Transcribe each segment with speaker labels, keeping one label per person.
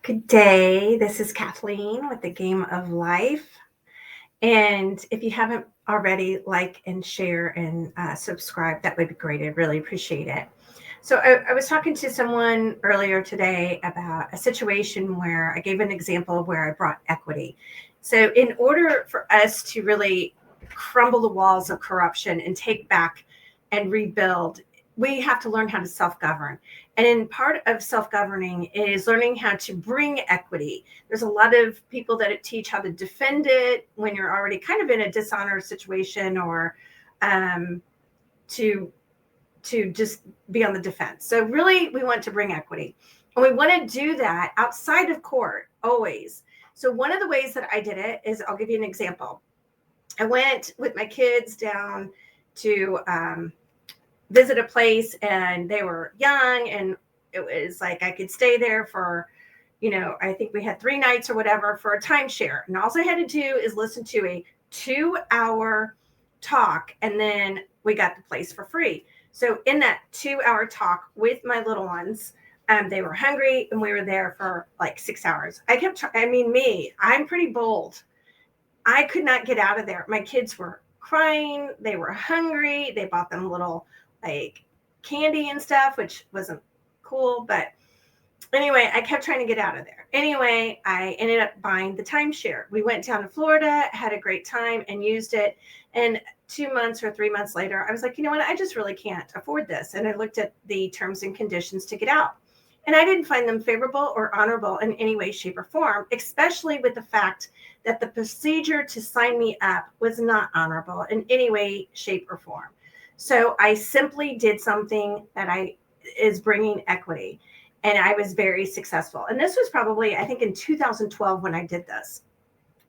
Speaker 1: Good day. This is Kathleen with the Game of Life. And if you haven't already, like and share and subscribe, that would be great. I'd really appreciate it. So, I was talking to someone earlier today about a situation where I gave an example of where I brought equity. So, in order for us to really crumble the walls of corruption and take back and rebuild, we have to learn how to self govern. And in part of self governing is learning how to bring equity. There's a lot of people that teach how to defend it when you're already kind of in a dishonored situation or um, to just be on the defense. So really, we want to bring equity, and we want to do that outside of court always. So one of the ways that I did it is, I'll give you an example. I went with my kids down to visit a place, and they were young, and it was like I could stay there for, I think we had 3 nights or whatever for a timeshare. And all I had to do is listen to a 2 hour talk, and then we got the place for free. So in that 2 hour talk with my little ones, they were hungry, and we were there for like 6 hours. I'm pretty bold. I could not get out of there. My kids were crying. They were hungry. They bought them little like candy and stuff, which wasn't cool. But anyway, I kept trying to get out of there. Anyway, I ended up buying the timeshare. We went down to Florida, had a great time, and used it. And 2 months or 3 months later, I was like, you know what? I just really can't afford this. And I looked at the terms and conditions to get out. And I didn't find them favorable or honorable in any way, shape, or form, especially with the fact that the procedure to sign me up was not honorable in any way, shape, or form. So I simply did something that is bringing equity, and I was very successful. And this was probably, I think, in 2012 when I did this.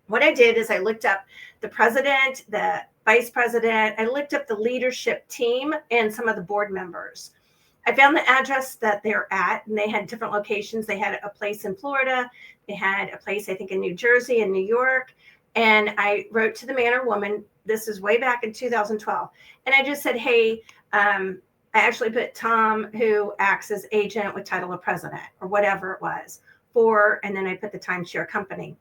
Speaker 1: What I did is I looked up the president, the vice president, I looked up the leadership team and some of the board members. I found the address that they're at, and they had different locations. They had a place in Florida. They had a place, I think, in New Jersey and New York. And I wrote to the man or woman. This is way back in 2012. And I just said, hey, I actually put Tom, who acts as agent with title of president or whatever it was, and then I put the timeshare company.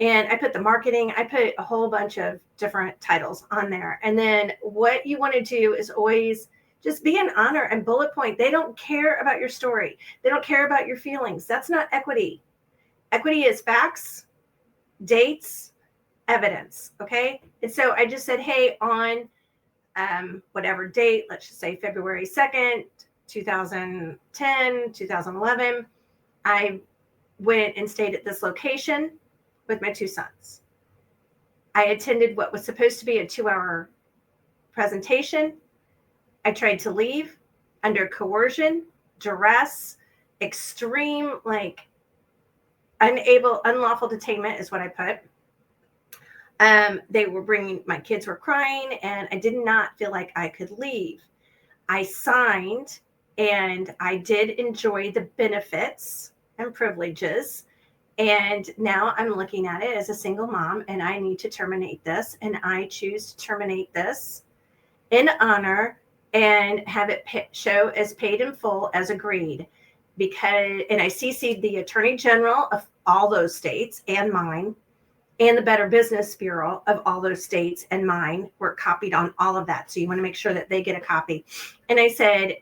Speaker 1: And I put the marketing, I put a whole bunch of different titles on there. And then what you want to do is always just be an honor and bullet point. They don't care about your story. They don't care about your feelings. That's not equity. Equity is facts, dates, evidence. Okay. And so I just said, hey, on whatever date, let's just say February 2nd, 2010, 2011, I went and stayed at this location with my 2 sons. I attended what was supposed to be a 2 hour presentation. I tried to leave under coercion, duress, extreme, like unlawful detainment is what I put. My kids were crying, and I did not feel like I could leave. I signed, and I did enjoy the benefits and privileges. And now I'm looking at it as a single mom, and I need to terminate this. And I choose to terminate this in honor and have it show as paid in full as agreed. And I CC'd the Attorney General of all those states and mine, and the Better Business Bureau of all those states and mine were copied on all of that. So you want to make sure that they get a copy. And I said,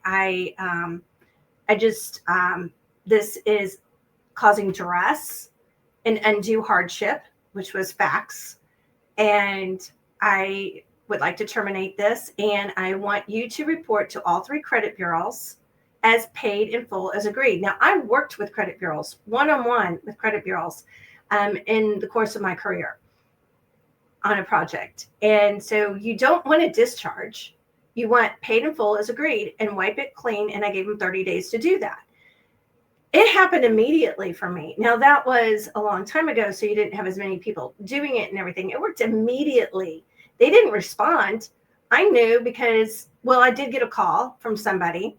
Speaker 1: this is causing duress and undue hardship, which was facts. And I would like to terminate this. And I want you to report to all 3 credit bureaus as paid in full as agreed. Now, I worked with credit bureaus, one-on-one with credit bureaus in the course of my career on a project. And so you don't want to discharge. You want paid in full as agreed and wipe it clean. And I gave them 30 days to do that. It happened immediately for me. Now, that was a long time ago, so you didn't have as many people doing it and everything. It worked immediately. They didn't respond. I knew because, I did get a call from somebody,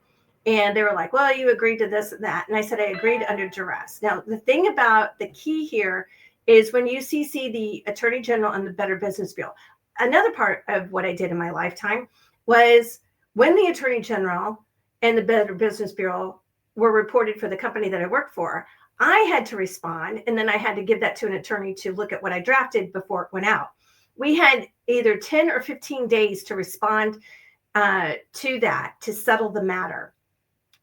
Speaker 1: and they were like, well, you agreed to this and that. And I said, I agreed under duress. Now, the thing about the key here is when you CC the Attorney General and the Better Business Bureau, another part of what I did in my lifetime was when the Attorney General and the Better Business Bureau were reported for the company that I worked for, I had to respond, and then I had to give that to an attorney to look at what I drafted before it went out. We had either 10 or 15 days to respond to that to settle the matter.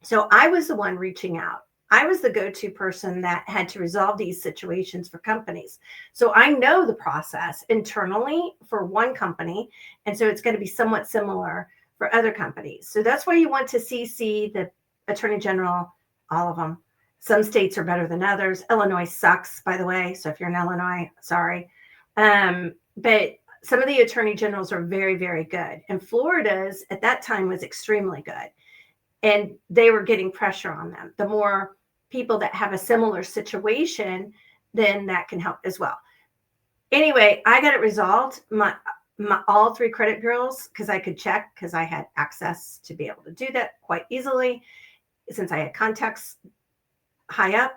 Speaker 1: So I was the one reaching out. I was the go-to person that had to resolve these situations for companies. So I know the process internally for one company. And so it's going to be somewhat similar for other companies. So that's why you want to CC the Attorney General, all of them. Some states are better than others. Illinois sucks, by the way. So if you're in Illinois, sorry. But some of the attorney generals are very, very good. And Florida's at that time was extremely good. And they were getting pressure on them. The more people that have a similar situation, then that can help as well. Anyway, I got it resolved. My all 3 credit bureaus, because I could check, because I had access to be able to do that quite easily, since I had contacts high up.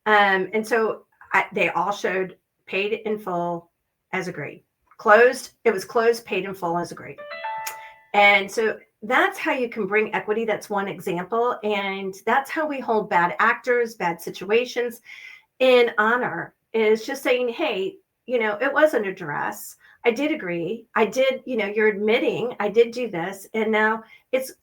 Speaker 1: And so they all showed paid in full as agreed. Closed, it was closed, paid in full as agreed. And so that's how you can bring equity. That's one example. And that's how we hold bad actors, bad situations in honor, is just saying, hey, it was under duress. I did agree. I did, you're admitting I did do this. And now it's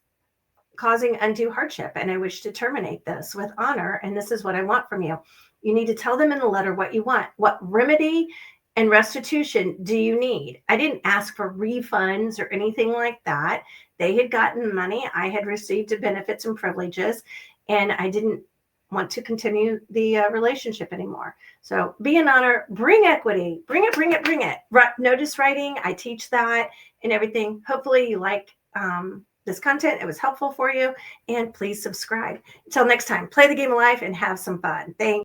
Speaker 1: causing undue hardship. And I wish to terminate this with honor. And this is what I want from you. You need to tell them in the letter what you want. What remedy and restitution do you need? I didn't ask for refunds or anything like that. They had gotten money. I had received benefits and privileges, and I didn't want to continue the relationship anymore. So be an honor, bring equity, bring it. Notice writing, I teach that and everything. Hopefully you like this content. It was helpful for you, and please subscribe. Until next time, play the game of life and have some fun. Thanks.